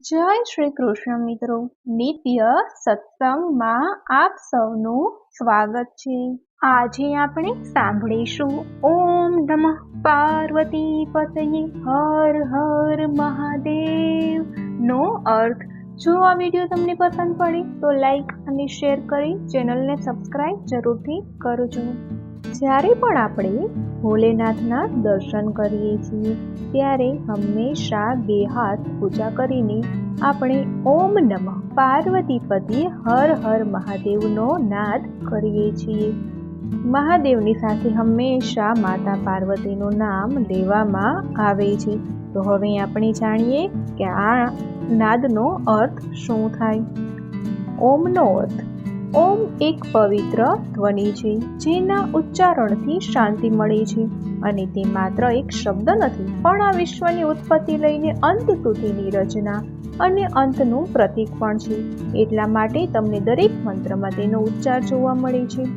જય શ્રી કૃષ્ણ મિત્રો, નિત્ય સત્સંગમાં આપ સૌનું સ્વાગત છે। આજે આપણે સાંભળીશું ઓમ નમઃ પાર્વતી પતયે હર હર મહાદેવ નો અર્થ। જો આ વિડીયો તમને પસંદ પડે તો લાઈક અને શેર કરી ચેનલને સબસ્ક્રાઇબ જરૂરથી કરજો। જ્યારે પણ આપણે ભોલેનાથના દર્શન કરીએ છીએ ત્યારે હંમેશા બે હાથ ઊંચા કરીને આપણે ઓમ નમઃ પાર્વતી પતયે હર હર મહાદેવનો નાદ કરીએ છીએ। મહાદેવની સાથે હંમેશા માતા પાર્વતીનું નામ લેવામાં આવે છે। તો હવે આપણે જાણીએ કે આ નાદનો અર્થ શું થાય। ઓમનો અર્થ: ઓમ એક પવિત્ર ધ્વનિ છે જેના ઉચ્ચારણથી શાંતિ મળે છે અને તે માત્ર એક શબ્દ નથી પણ આ વિશ્વની ઉત્પત્તિ લઈને અંત સુધીની રચના અને અંતનું પ્રતીક પણ છે। એટલા માટે તમને દરેક મંત્રમાં તેનો ઉચ્ચાર જોવા મળે છે।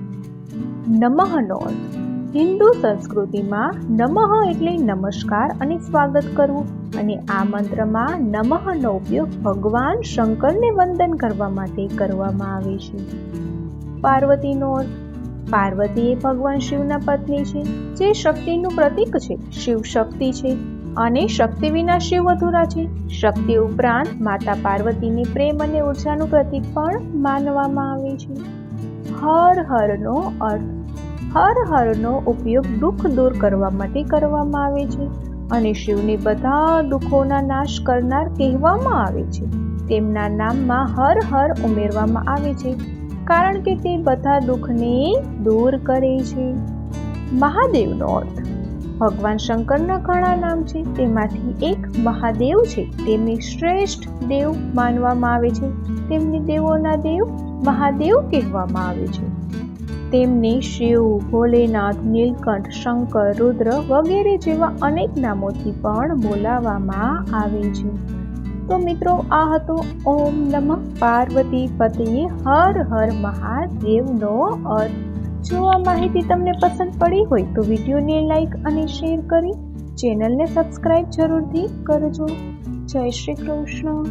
નમઃનો અર્થ: હિન્દુ સંસ્કૃતિમાં નમઃ એટલે નમસ્કાર અને સ્વાગત કરવું અને આ મંત્રમાં નમઃનો ઉપયોગ ભગવાન શંકરને વંદન કરવા માટે કરવામાં આવે છે। પાર્વતીનો અર્થ: પાર્વતી એ ભગવાન શિવના પત્ની છે જે શક્તિનું પ્રતીક છે। શિવ શક્તિ છે અને શક્તિ વિના શિવ અધૂરા છે। શક્તિ ઉપરાંત માતા પાર્વતીને પ્રેમ અને ઉર્જાનું પ્રતીક પણ માનવામાં આવે છે। હર હરનો અર્થ: હર હરનો ઉપયોગ દુઃખ દૂર કરવા માટે કરવામાં આવે છે અને શિવને બધા દુઃખોના નાશ કરનાર કહેવામાં આવે છે। તેમના નામમાં હર હર ઉમેરવામાં આવે છે કારણ કે તે બધા દુઃખને દૂર કરે છે। મહાદેવનો અર્થ: ભગવાન શંકરના ઘણા નામ છે તેમાંથી એક મહાદેવ છે। તેમને શ્રેષ્ઠ દેવ માનવામાં આવે છે। તેમને દેવોના દેવ મહાદેવ કહેવામાં આવે છે। તેમને શિવ, ભોલેનાથ, નીલકંઠ, શંકર, રુદ્ર વગેરે જેવા અનેક નામોથી પણ બોલાવવામાં આવે છે। તો મિત્રો, આ હતો ઓમ નમઃ પાર્વતી પતયે હર હર મહાદેવનો અર્થ। જો આ માહિતી તમને પસંદ પડી હોય તો વિડીયોને લાઈક અને શેર કરી ચેનલને સબસ્ક્રાઇબ જરૂરથી કરજો। જય શ્રી કૃષ્ણ।